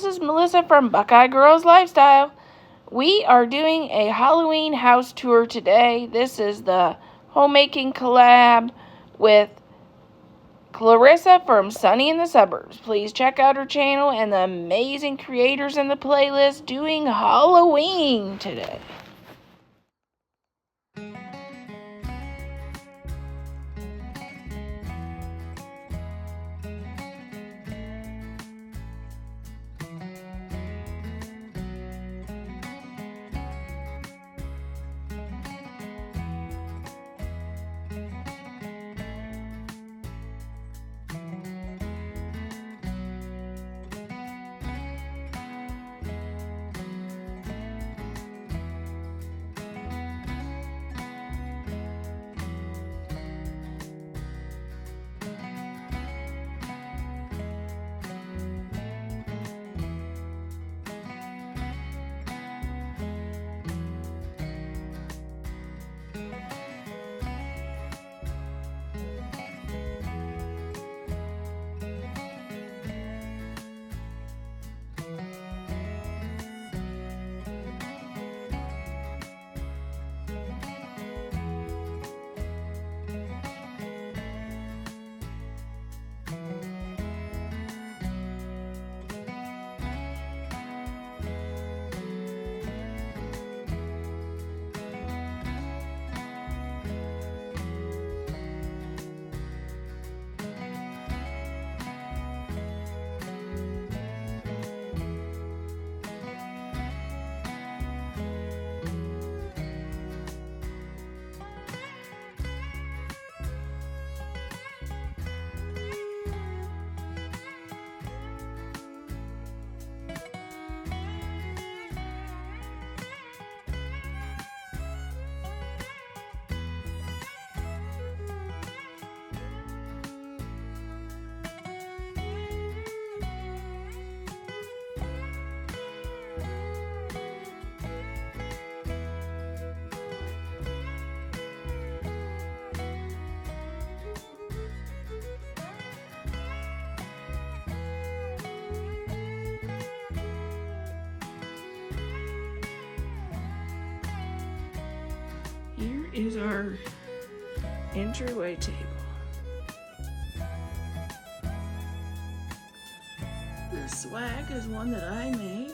this is Melissa from Buckeye Girls Lifestyle. We are doing a Halloween house tour today. This is the homemaking collab with Clarissa from Sunny in the Suburbs. Please check out her channel and the amazing creators in the playlist doing Halloween today. Here is our entryway table. The swag is one that I made.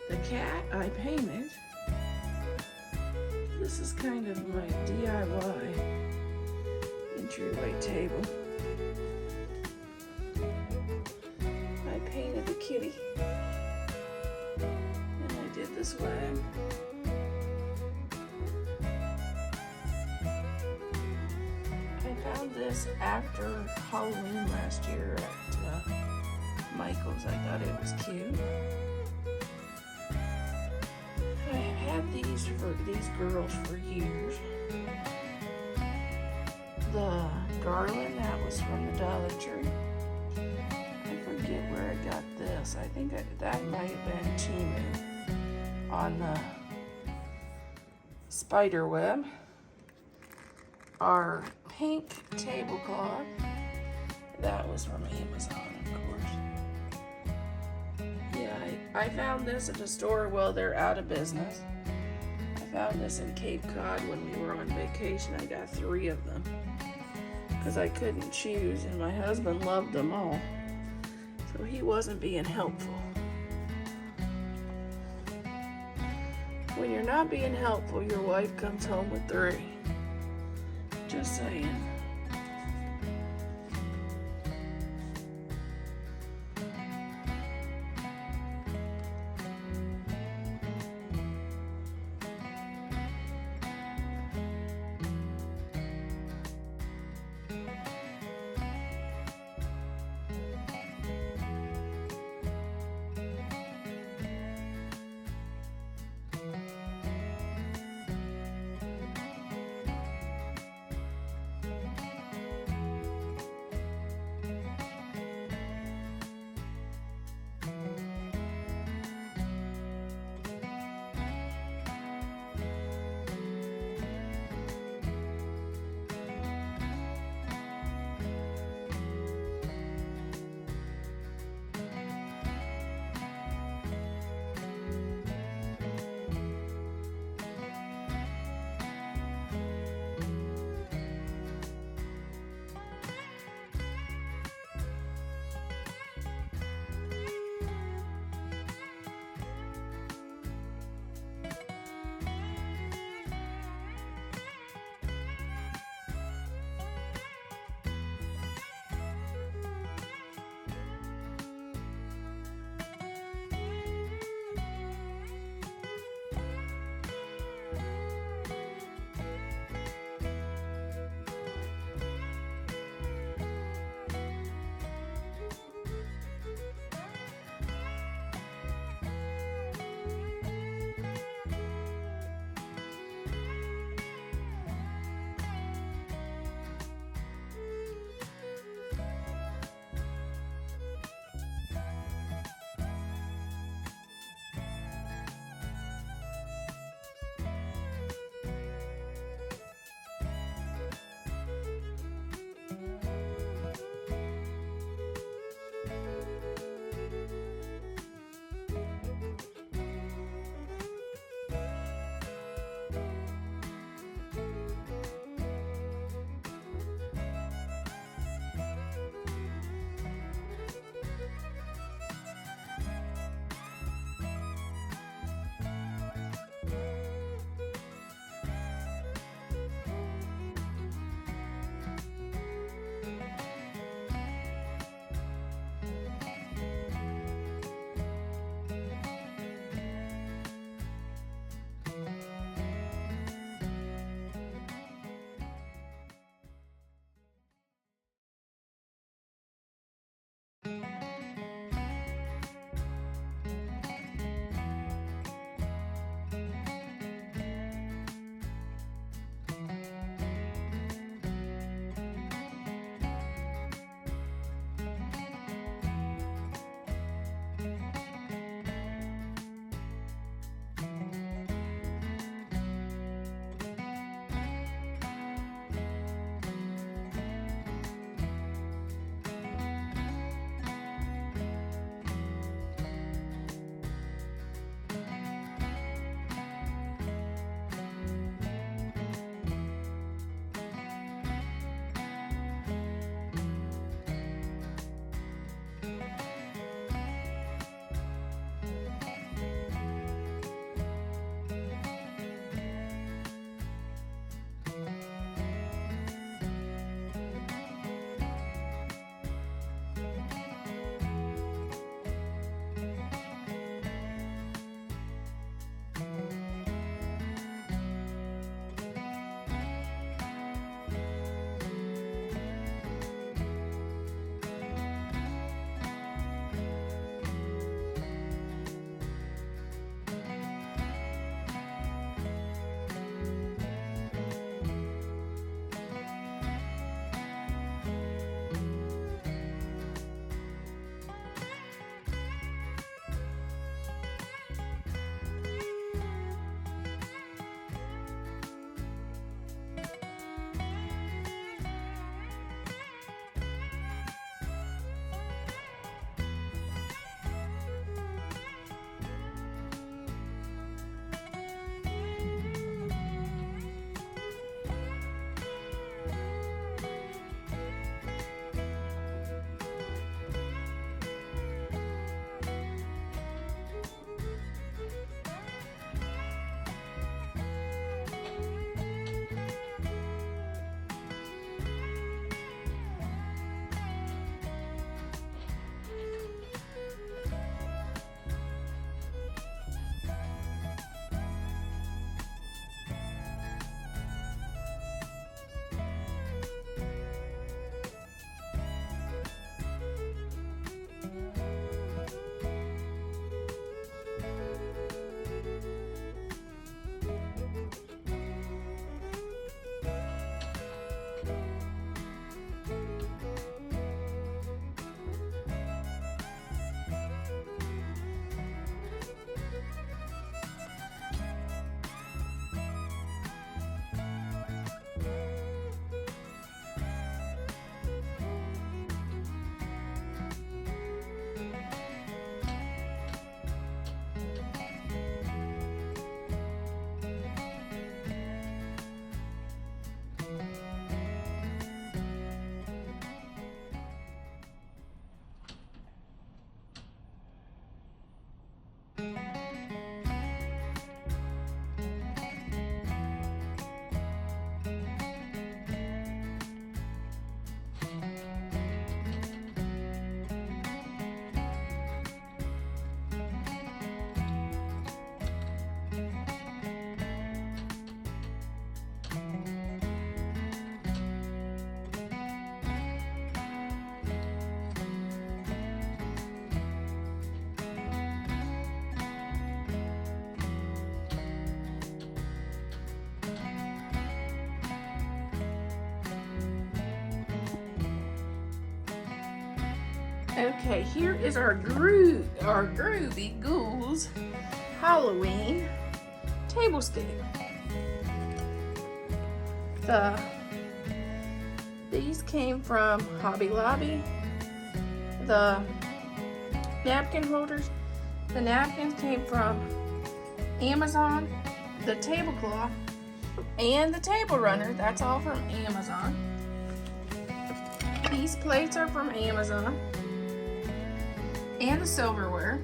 The cat I painted. This is kind of my DIY entryway table. I painted the kitty. And I did the swag. I found this after Halloween last year at Michael's. I thought it was cute. I have had these for these girls for years. The garland, that was from the Dollar Tree. I forget where I got this. I think that might have been Temu on the spider web. Our pink tablecloth, that was from Amazon, of course. Yeah, I found this at a store. Well, they're out of business. I found this in Cape Cod when we were on vacation. I got 3 of them because I couldn't choose, and my husband loved them all, so he wasn't being helpful. When you're not being helpful, your wife comes home with 3. Just saying. Okay, here is our Groovy Ghouls Halloween tablescape. These came from Hobby Lobby. The napkin holders, the napkins came from Amazon. The tablecloth and the table runner, that's all from Amazon. These plates are from Amazon. And the silverware.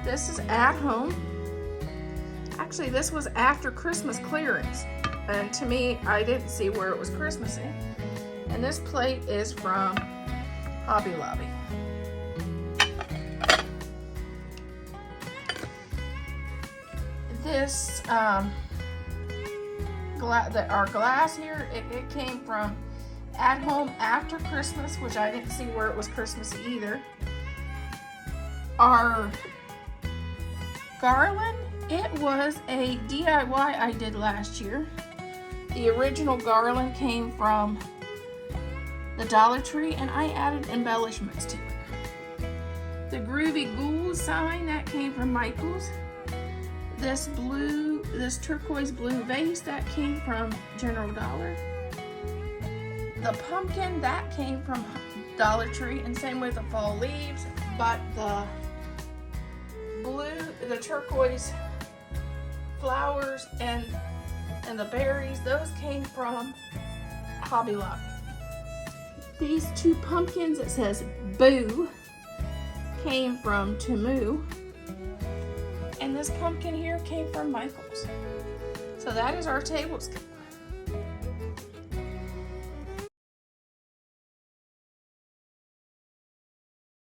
This is at home. Actually, this was after Christmas clearance. And to me, I didn't see where it was Christmassy. And this plate is from Hobby Lobby. This, our glass here, it came from At Home After Christmas, which I didn't see where it was Christmassy either. Our garland, it was a DIY I did last year. The original garland came from the Dollar Tree, and I added embellishments to it. The Groovy Ghouls sign, that came from Michael's. This turquoise blue vase, that came from General Dollar. The pumpkin, that came from Dollar Tree, and same with the fall leaves, but the turquoise flowers and the berries, those came from Hobby Lobby. These two pumpkins, it says Boo, came from Temu. And this pumpkin here came from Michael's. So that is our tablescape.